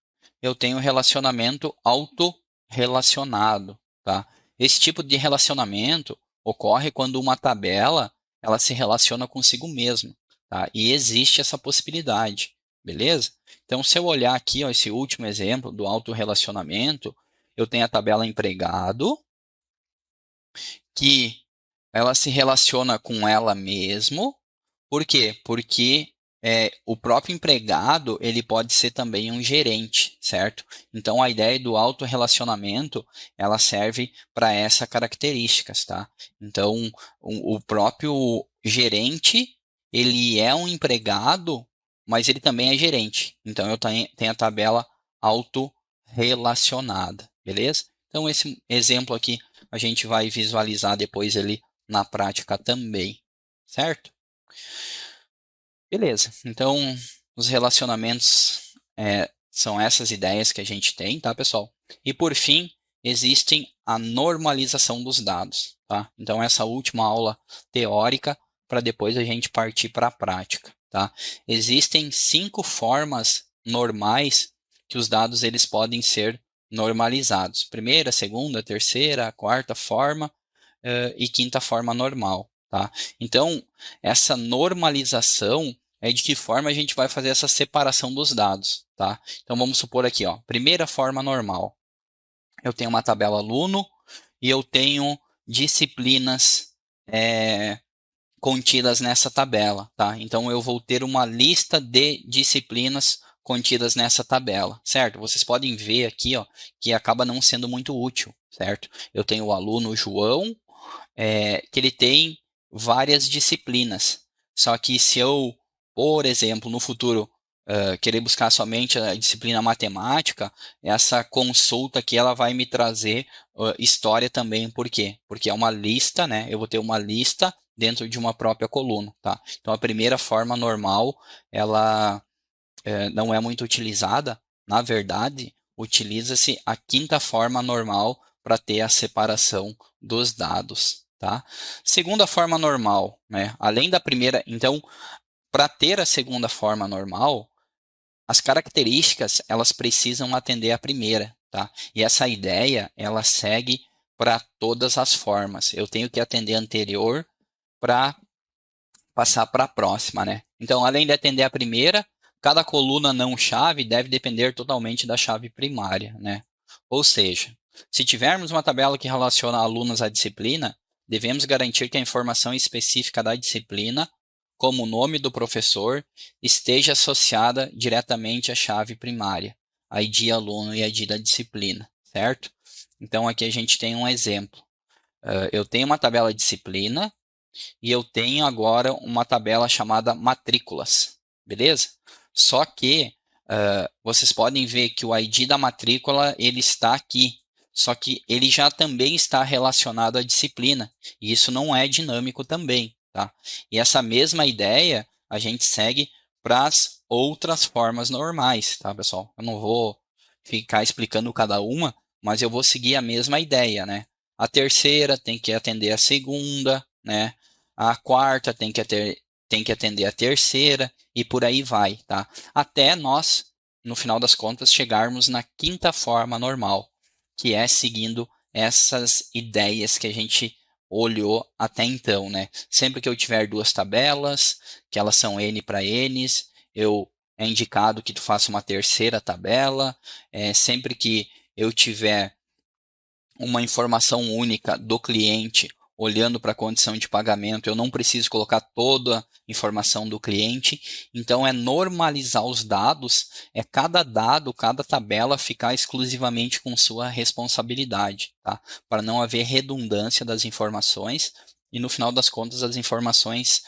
eu tenho relacionamento autorrelacionado, tá? Esse tipo de relacionamento ocorre quando uma tabela ela se relaciona consigo mesma, tá? E existe essa possibilidade, beleza? Então, se eu olhar aqui, ó, esse último exemplo do autorrelacionamento, eu tenho a tabela empregado, que ela se relaciona com ela mesmo. Por quê? Porque o próprio empregado, ele pode ser também um gerente, certo? Então, a ideia do autorrelacionamento, ela serve para essas características, tá? Então, o próprio gerente, ele é um empregado, mas ele também é gerente. Então, eu tenho a tabela autorrelacionada, beleza? Então, esse exemplo aqui a gente vai visualizar depois ali na prática também, certo? Beleza. Então, os relacionamentos são essas ideias que a gente tem, tá, pessoal? E por fim, existem a normalização dos dados, tá? Então, essa última aula teórica para depois a gente partir para a prática, tá? Existem 5 formas normais que os dados eles podem ser normalizados. Primeira, segunda, terceira, quarta forma e quinta forma normal, tá? Então, essa normalização é de que forma a gente vai fazer essa separação dos dados, tá? Então, vamos supor aqui, ó, primeira forma normal. Eu tenho uma tabela aluno e eu tenho disciplinas contidas nessa tabela, tá? Então, eu vou ter uma lista de disciplinas contidas nessa tabela, certo? Vocês podem ver aqui, ó, que acaba não sendo muito útil, certo? Eu tenho o aluno João, que ele tem várias disciplinas. Só que se eu, por exemplo, no futuro, querer buscar somente a disciplina matemática, essa consulta aqui ela vai me trazer história também. Por quê? Porque é uma lista, né? Eu vou ter uma lista dentro de uma própria coluna, tá? Então a primeira forma normal, ela não é muito utilizada. Na verdade, utiliza-se a quinta forma normal para ter a separação dos dados, tá? Segunda forma normal, né? Além da primeira, então, para ter a segunda forma normal, as características elas precisam atender à primeira, tá? E essa ideia ela segue para todas as formas. Eu tenho que atender a anterior para passar para a próxima, né? Então, além de atender a primeira, cada coluna não chave deve depender totalmente da chave primária, né? Ou seja, se tivermos uma tabela que relaciona alunos à disciplina, devemos garantir que a informação específica da disciplina, como o nome do professor, esteja associada diretamente à chave primária, a ID aluno e a ID da disciplina, certo? Então, aqui a gente tem um exemplo. Eu tenho uma tabela disciplina, e eu tenho agora uma tabela chamada matrículas, beleza? Só que vocês podem ver que o ID da matrícula ele está aqui, só que ele já também está relacionado à disciplina, e isso não é dinâmico também, tá? E essa mesma ideia a gente segue para as outras formas normais, tá, pessoal? Eu não vou ficar explicando cada uma, mas eu vou seguir a mesma ideia, né? A terceira tem que atender a segunda, né? A quarta tem que atender a terceira e por aí vai, tá? Até nós, no final das contas, chegarmos na quinta forma normal, que é seguindo essas ideias que a gente olhou até então, né? Sempre que eu tiver duas tabelas, que elas são N para Ns, é indicado que tu faça uma terceira tabela. Sempre que eu tiver uma informação única do cliente olhando para a condição de pagamento, eu não preciso colocar toda a informação do cliente. Então, é normalizar os dados, cada dado, cada tabela ficar exclusivamente com sua responsabilidade, tá? Para não haver redundância das informações e, no final das contas, as informações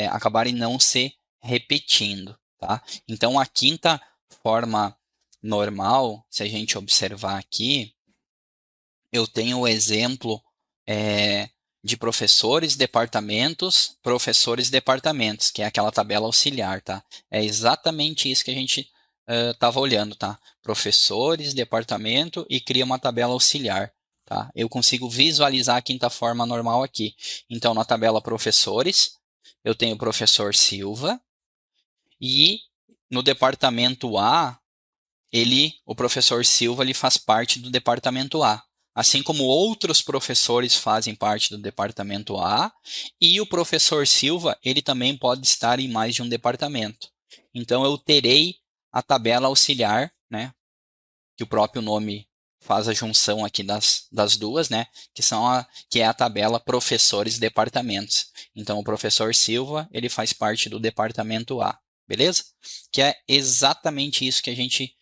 acabarem não se repetindo, tá? Então, a quinta forma normal, se a gente observar aqui, eu tenho o exemplo de professores, departamentos, que é aquela tabela auxiliar, tá? É exatamente isso que a gente estava olhando, tá? Professores, departamento e cria uma tabela auxiliar, tá? Eu consigo visualizar a quinta forma normal aqui. Então, na tabela professores, eu tenho o professor Silva e no departamento A, o professor Silva, ele faz parte do departamento A, assim como outros professores fazem parte do departamento A, e o professor Silva, ele também pode estar em mais de um departamento. Então, eu terei a tabela auxiliar, né, que o próprio nome faz a junção aqui das duas, né, que é a tabela professores departamentos. Então, o professor Silva, ele faz parte do departamento A, beleza? Que é exatamente isso que a gente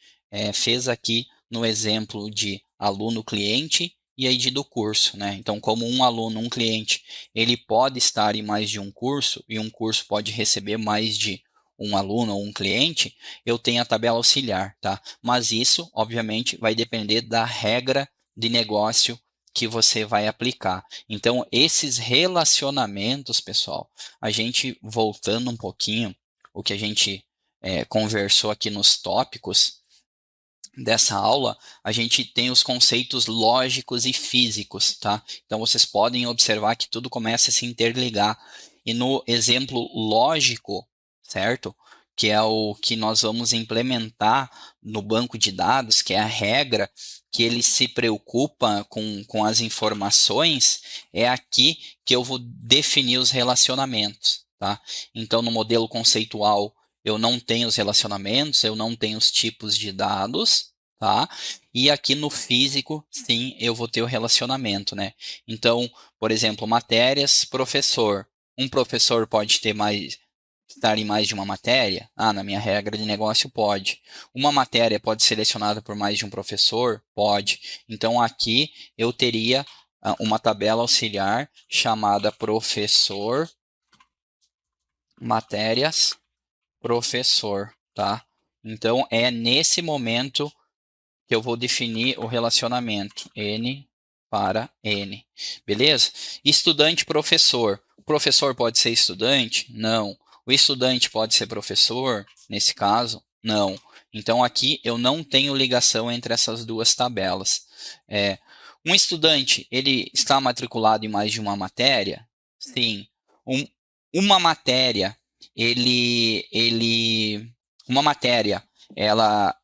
fez aqui no exemplo de aluno-cliente e ID do curso, né? Então, como um aluno, um cliente, ele pode estar em mais de um curso e um curso pode receber mais de um aluno ou um cliente, eu tenho a tabela auxiliar, tá? Mas isso, obviamente, vai depender da regra de negócio que você vai aplicar. Então, esses relacionamentos, pessoal, a gente voltando um pouquinho, o que a gente conversou aqui nos tópicos dessa aula, a gente tem os conceitos lógicos e físicos, tá? Então, vocês podem observar que tudo começa a se interligar. E no exemplo lógico, certo? Que é o que nós vamos implementar no banco de dados, que é a regra que ele se preocupa com as informações, é aqui que eu vou definir os relacionamentos, tá? Então, no modelo conceitual, eu não tenho os relacionamentos, eu não tenho os tipos de dados, tá? E aqui no físico, sim, eu vou ter o relacionamento, né? Então, por exemplo, matérias, professor. Um professor pode estar em mais de uma matéria? Ah, na minha regra de negócio pode. Uma matéria pode ser selecionada por mais de um professor? Pode. Então, aqui eu teria uma tabela auxiliar chamada professor, matérias, professor, tá? Então, é nesse momento que eu vou definir o relacionamento N para N. Beleza? Estudante-professor. O professor pode ser estudante? Não. O estudante pode ser professor? Nesse caso, não. Então, aqui eu não tenho ligação entre essas duas tabelas. Um estudante, ele está matriculado em mais de uma matéria? Sim. Uma matéria, uma matéria, ela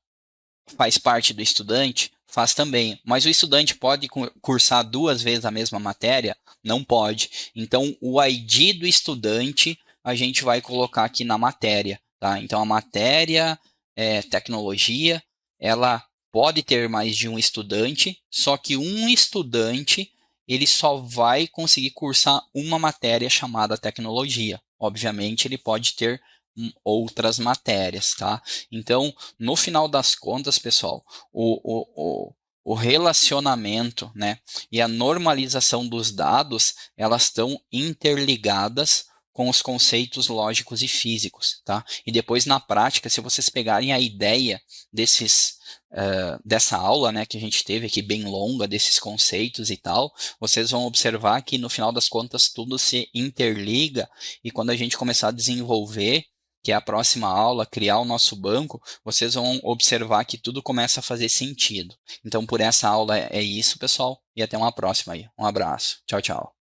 faz parte do estudante? Faz também. Mas o estudante pode cursar duas vezes a mesma matéria? Não pode. Então, o ID do estudante a gente vai colocar aqui na matéria, tá? Então, a matéria tecnologia, ela pode ter mais de um estudante, só que um estudante ele só vai conseguir cursar uma matéria chamada tecnologia. Obviamente, ele pode ter outras matérias, tá? Então, no final das contas, pessoal, o relacionamento, né, e a normalização dos dados, elas estão interligadas com os conceitos lógicos e físicos, tá? E depois, na prática, se vocês pegarem a ideia dessa aula, né, que a gente teve aqui bem longa, desses conceitos e tal, vocês vão observar que, no final das contas, tudo se interliga e quando a gente começar a desenvolver, que é a próxima aula, criar o nosso banco, vocês vão observar que tudo começa a fazer sentido. Então, por essa aula é isso, pessoal, e até uma próxima aí. Um abraço. Tchau, tchau.